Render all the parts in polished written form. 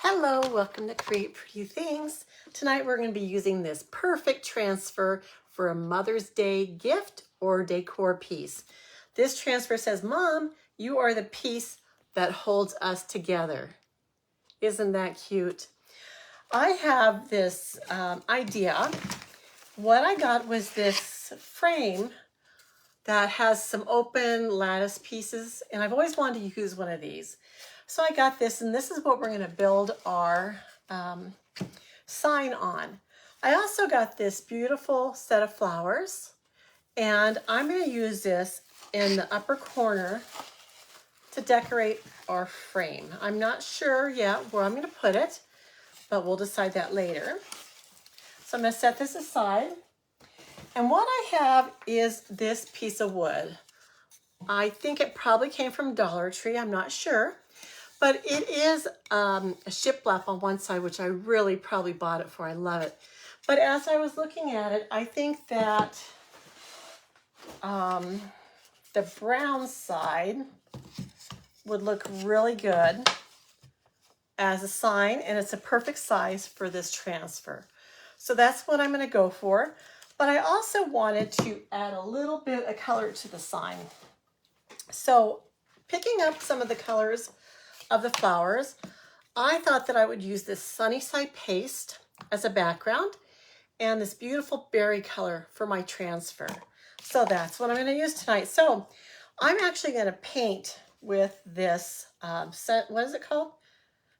Hello, welcome to Create Pretty Things. Tonight we're going to be using this perfect transfer for a Mother's Day gift or decor piece. This transfer says, Mom, you are the piece that holds us together. Isn't that cute? I have this idea. What I got was this frame that has some open lattice pieces, and I've always wanted to use one of these. So I got this, and this is what we're going to build our sign on. I also got this beautiful set of flowers, and I'm going to use this in the upper corner to decorate our frame. I'm not sure yet where I'm going to put it, but we'll decide that later. So I'm going to set this aside. And what I have is this piece of wood. I think it probably came from Dollar Tree, I'm not sure. But it is a shiplap on one side, which I really probably bought it for. I love it. But as I was looking at it, I think that the brown side would look really good as a sign, and it's a perfect size for this transfer. So that's what I'm going to go for. But I also wanted to add a little bit of color to the sign. So picking up some of the colors of the flowers, I thought that I would use this Sunnyside paste as a background and this beautiful berry color for my transfer. So that's what I'm going to use tonight. So I'm actually going to paint with this, what is it called?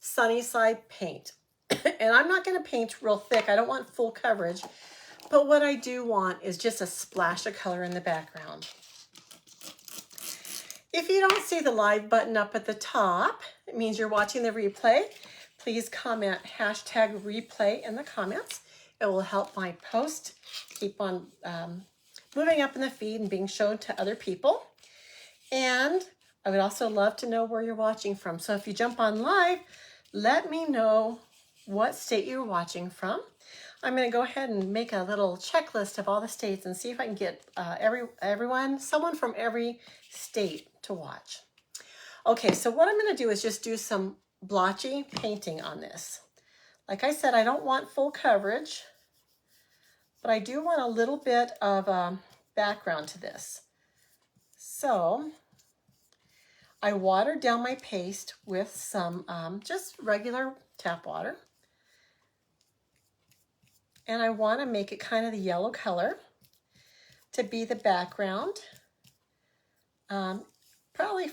Sunnyside paint. And I'm not going to paint real thick. I don't want full coverage. But what I do want is just a splash of color in the background. If you don't see the live button up at the top, it means you're watching the replay. Please comment #replay in the comments. It will help my post keep on moving up in the feed and being shown to other people. And I would also love to know where you're watching from. So if you jump on live, let me know what state you're watching from. I'm going to go ahead and make a little checklist of all the states and see if I can get someone from every state to watch. Okay, so what I'm going to do is just do some blotchy painting on this. Like I said, I don't want full coverage, but I do want a little bit of background to this. So I watered down my paste with some just regular tap water. And I want to make it kind of the yellow color to be the background. Probably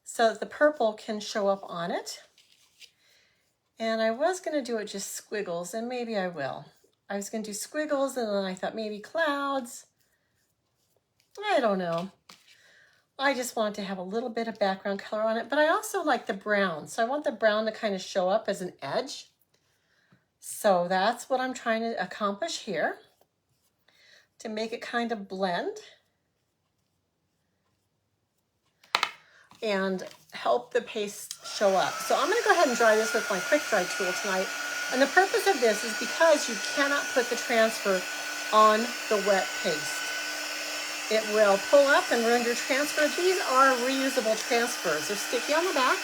so that the purple can show up on it. And I was going to do it just squiggles, and maybe I will. I was going to do squiggles, and then I thought maybe clouds. I don't know. I just want to have a little bit of background color on it, but I also like the brown. So I want the brown to kind of show up as an edge. So that's what I'm trying to accomplish here, to make it kind of blend and help the paste show up. So I'm going to go ahead and dry this with my quick dry tool tonight. And the purpose of this is because you cannot put the transfer on the wet paste. It will pull up and ruin your transfer. These are reusable transfers. They're sticky on the back,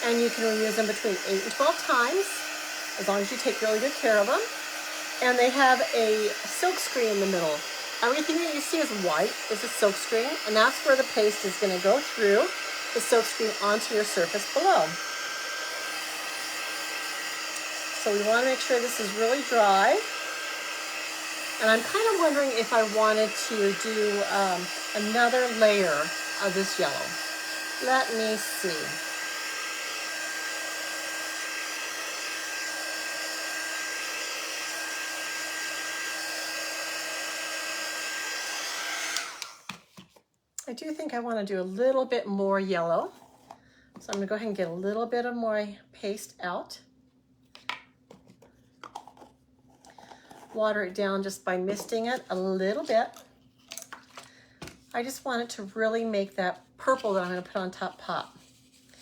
and you can reuse them between 8 and 12 times. As long as you take really good care of them. And they have a silk screen in the middle. Everything that you see is white is a silk screen, and that's where the paste is going to go through the silk screen onto your surface below. So we want to make sure this is really dry. And I'm kind of wondering if I wanted to do another layer of this yellow. Let me see. I do think I want to do a little bit more yellow. So I'm going to go ahead and get a little bit of more paste out. Water it down just by misting it a little bit. I just want it to really make that purple that I'm going to put on top pop.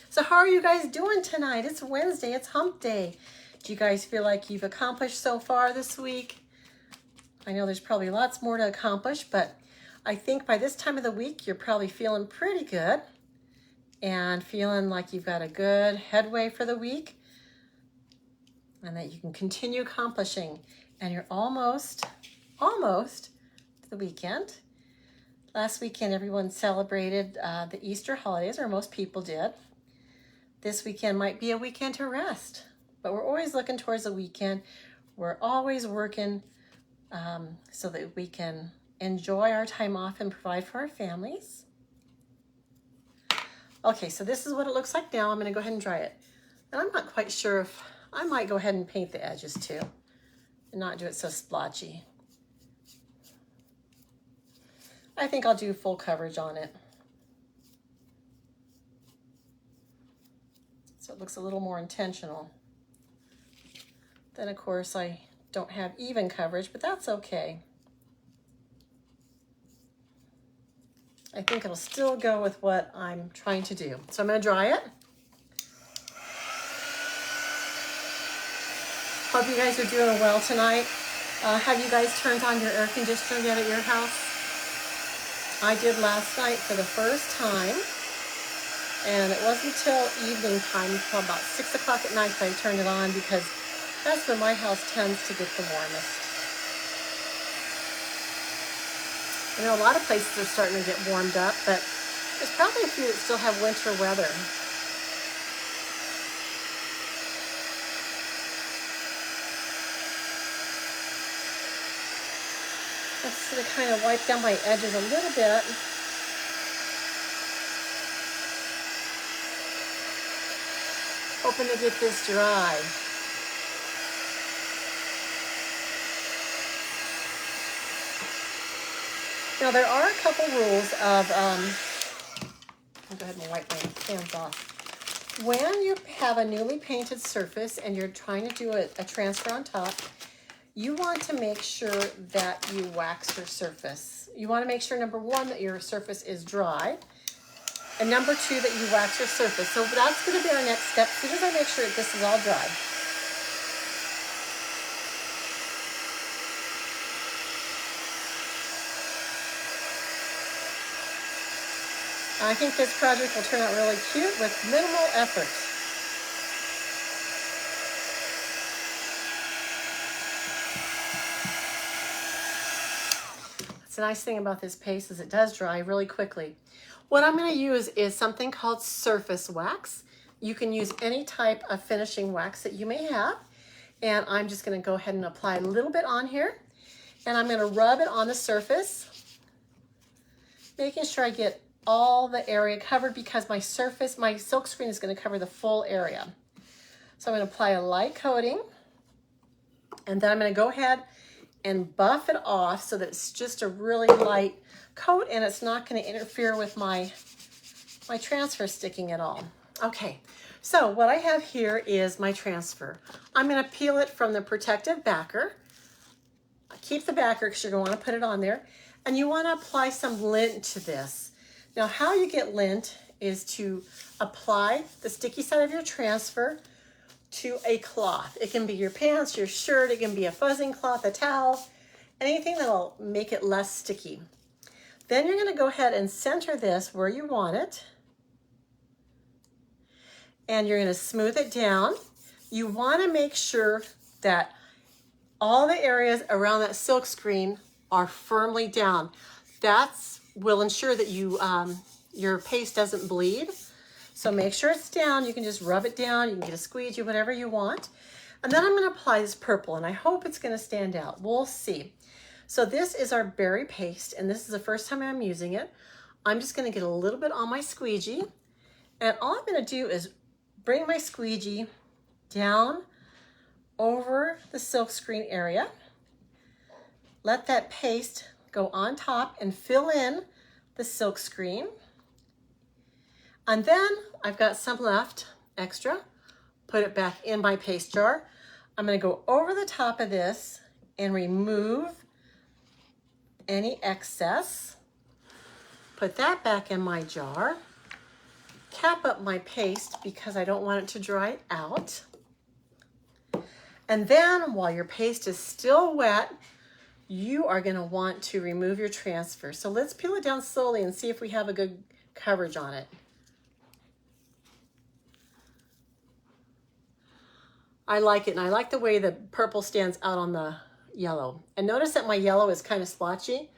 So how are you guys doing tonight? It's Wednesday, it's hump day. Do you guys feel like you've accomplished so far this week? I know there's probably lots more to accomplish, but I think by this time of the week, you're probably feeling pretty good. and feeling like you've got a good headway for the week and that you can continue accomplishing. And you're almost to the weekend. Last weekend, everyone celebrated the Easter holidays, or most people did. This weekend might be a weekend to rest, but we're always looking towards the weekend. We're always working so that we can enjoy our time off and provide for our families. Okay, so this is what it looks like now. I'm going to go ahead and dry it. And I'm not quite sure if I might go ahead and paint the edges too and not do it so splotchy. I think I'll do full coverage on it, so it looks a little more intentional. Then of course I don't have even coverage, but that's okay. I think it'll still go with what I'm trying to do. So I'm going to dry it. Hope you guys are doing well tonight. Have you guys turned on your air conditioner yet at your house? I did last night for the first time, and it wasn't until evening time, until about 6 o'clock at night, that I turned it on, because that's when my house tends to get the warmest. I know a lot of places are starting to get warmed up, but there's probably a few that still have winter weather. Just going to kind of wipe down my edges a little bit. Hoping to get this dry. Now there are a couple rules of, I'll go ahead and wipe my hands off. When you have a newly painted surface and you're trying to do a transfer on top, you want to make sure that you wax your surface. You want to make sure, number one, that your surface is dry, and number two, that you wax your surface. So that's going to be our next step. As soon as I make sure that this is all dry. I think this project will turn out really cute with minimal effort. The nice thing about this paste is it does dry really quickly. What I'm going to use is something called surface wax. You can use any type of finishing wax that you may have. And I'm just going to go ahead and apply a little bit on here. And I'm going to rub it on the surface, making sure I get all the area covered, because my silk screen is going to cover the full area. So I'm going to apply a light coating, and then I'm going to go ahead and buff it off so that it's just a really light coat and it's not going to interfere with my transfer sticking at all. Okay, so what I have here is my transfer. I'm going to peel it from the protective backer. Keep the backer because you're going to want to put it on there. And you want to apply some lint to this. Now, how you get lint is to apply the sticky side of your transfer to a cloth. It can be your pants, your shirt, it can be a fuzzing cloth, a towel, anything that'll make it less sticky. Then you're going to go ahead and center this where you want it. And you're going to smooth it down. You want to make sure that all the areas around that silk screen are firmly down. That will ensure that your paste doesn't bleed. So make sure it's down. You can just rub it down. You can get a squeegee, whatever you want. And then I'm going to apply this purple, and I hope it's going to stand out. We'll see. So this is our berry paste, and this is the first time I'm using it. I'm just going to get a little bit on my squeegee, and all I'm going to do is bring my squeegee down over the silk screen area. Let that paste go on top and fill in the silk screen. And then I've got some left extra, put it back in my paste jar. I'm going to go over the top of this and remove any excess. Put that back in my jar. Cap up my paste because I don't want it to dry out. And then while your paste is still wet, you are going to want to remove your transfer. So let's peel it down slowly and see if we have a good coverage on it. I like it, and I like the way the purple stands out on the yellow. And notice that my yellow is kind of splotchy.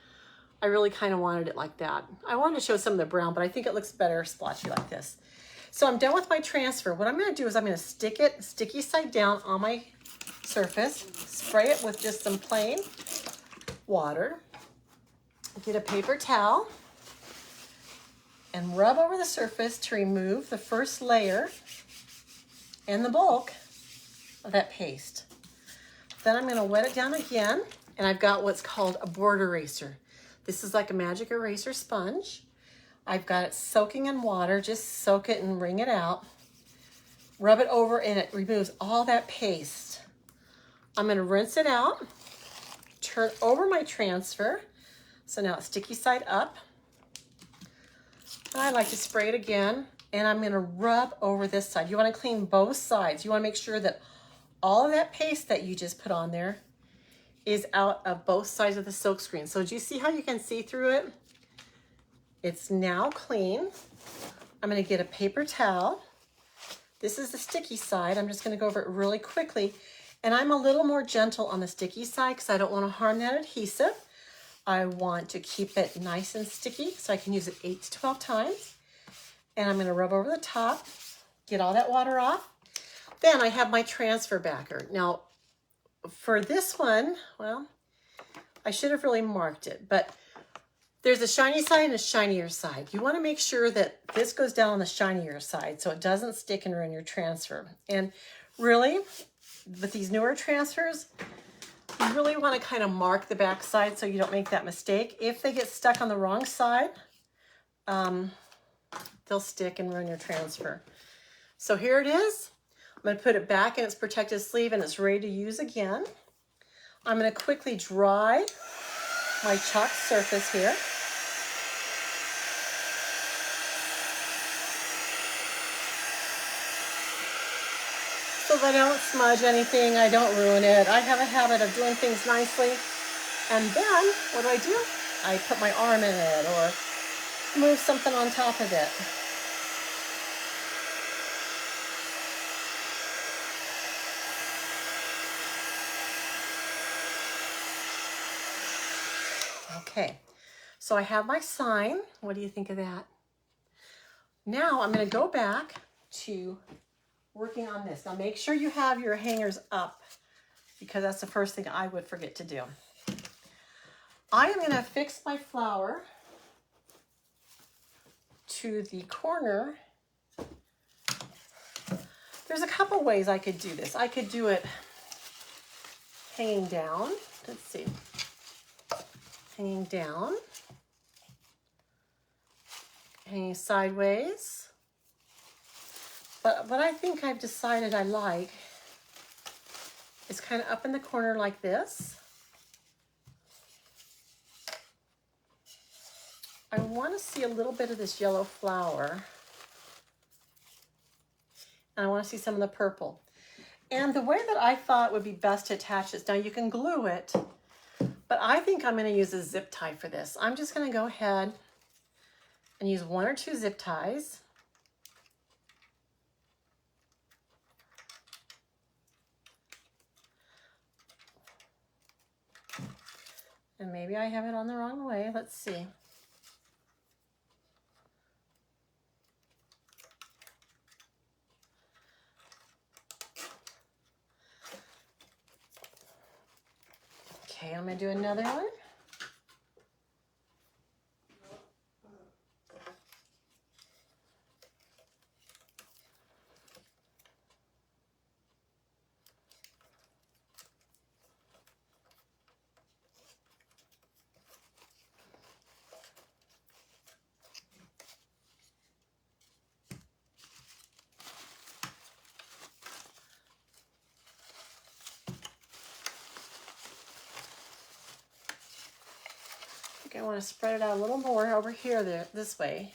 I really kind of wanted it like that. I wanted to show some of the brown, but I think it looks better splotchy like this. So I'm done with my transfer. What I'm going to do is I'm going to stick it sticky side down on my surface, spray it with just some plain water, get a paper towel, and rub over the surface to remove the first layer and the bulk of that paste. Then I'm going to wet it down again, and I've got what's called a board eraser. This is like a magic eraser sponge. I've got it soaking in water. Just soak it and wring it out. Rub it over, and it removes all that paste. I'm going to rinse it out, turn over my transfer. So now it's sticky side up. I like to spray it again, and I'm going to rub over this side. You want to clean both sides. You want to make sure that all of that paste that you just put on there is out of both sides of the silk screen. So do you see how you can see through it? It's now clean. I'm going to get a paper towel. This is the sticky side. I'm just going to go over it really quickly. And I'm a little more gentle on the sticky side because I don't want to harm that adhesive. I want to keep it nice and sticky so I can use it 8 to 12 times. And I'm going to rub over the top, get all that water off. Then I have my transfer backer. Now, for this one, well, I should have really marked it, but there's a shiny side and a shinier side. You want to make sure that this goes down on the shinier side so it doesn't stick and ruin your transfer. And really, with these newer transfers, you really want to kind of mark the back side so you don't make that mistake. If they get stuck on the wrong side, they'll stick and ruin your transfer. So here it is. I'm going to put it back in its protective sleeve, and it's ready to use again. I'm going to quickly dry my chalk surface here. So that I don't smudge anything, I don't ruin it. I have a habit of doing things nicely. And then, what do? I put my arm in it or move something on top of it. Okay, so I have my sign. What do you think of that? Now I'm going to go back to working on this. Now make sure you have your hangers up because that's the first thing I would forget to do. I am going to fix my flower to the corner. There's a couple ways I could do this. I could do it hanging down. Let's see. Hanging down. Hanging sideways. But what I think I've decided I like is kind of up in the corner like this. I want to see a little bit of this yellow flower. And I want to see some of the purple. And the way that I thought would be best to attach this, now you can glue it, but I think I'm going to use a zip tie for this. I'm just going to go ahead and use 1 or 2 zip ties. And maybe I have it on the wrong way. Let's see. Okay, I'm going to do another one. I want to spread it out a little more over here, this way.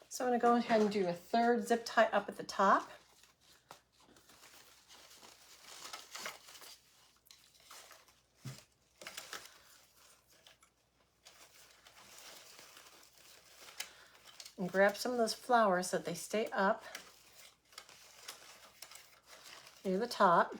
So I'm going to go ahead and do a 3rd zip tie up at the top. And grab some of those flowers so that they stay up. near the top.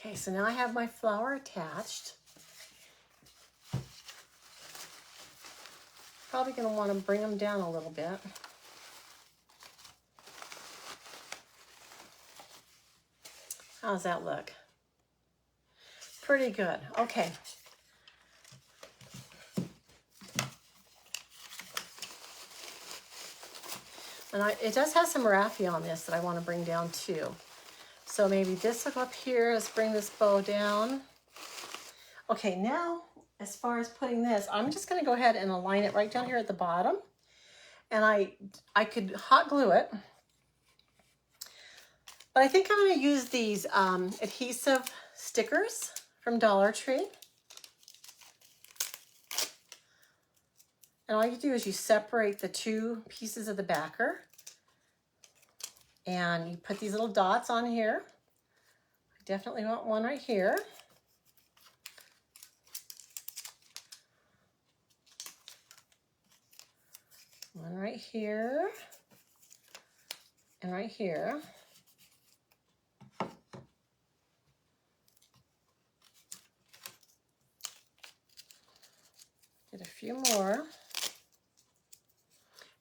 Okay, so now I have my flower attached. Probably going to want to bring them down a little bit. How does that look? Pretty good. Okay. And it does have some raffia on this that I want to bring down too. So maybe this will go up here. Let's bring this bow down. Okay, now as far as putting this, I'm just going to go ahead and align it right down here at the bottom. And I could hot glue it. But I think I'm going to use these adhesive stickers from Dollar Tree. And all you do is you separate the two pieces of the backer. And you put these little dots on here. I definitely want one right here. One right here. And right here. Get a few more.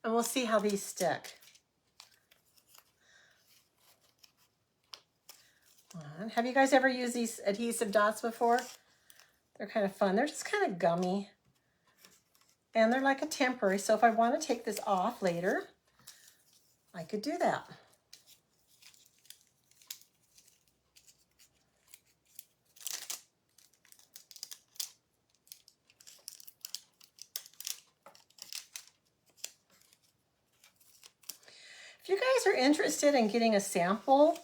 And we'll see how these stick. Have you guys ever used these adhesive dots before? They're kind of fun. They're just kind of gummy. And they're like a temporary, so if I want to take this off later, I could do that. If you guys are interested in getting a sample,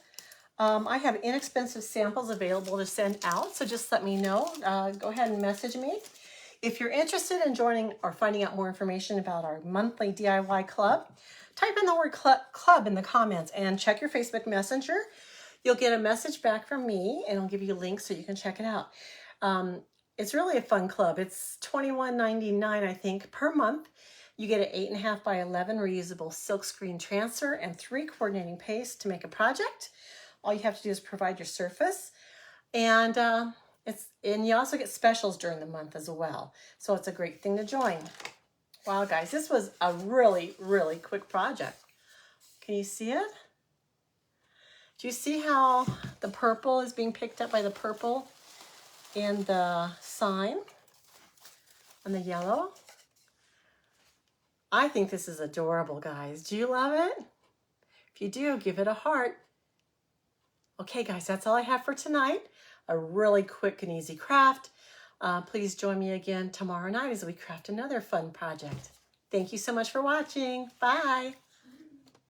I have inexpensive samples available to send out, so just let me know. Go ahead and message me. If you're interested in joining or finding out more information about our monthly DIY club, type in the word club in the comments and check your Facebook Messenger. You'll get a message back from me and I'll give you a link so you can check it out. It's really a fun club. It's $21.99, I think, per month. You get an 8.5 by 11 reusable silkscreen transfer and 3 coordinating pastes to make a project. All you have to do is provide your surface. And you also get specials during the month as well. So it's a great thing to join. Wow, guys, this was a really, really quick project. Can you see it? Do you see how the purple is being picked up by the purple in the sign and the yellow? I think this is adorable, guys. Do you love it? If you do, give it a heart. Okay, guys, that's all I have for tonight. A really quick and easy craft. Please join me again tomorrow night as we craft another fun project. Thank you so much for watching. Bye.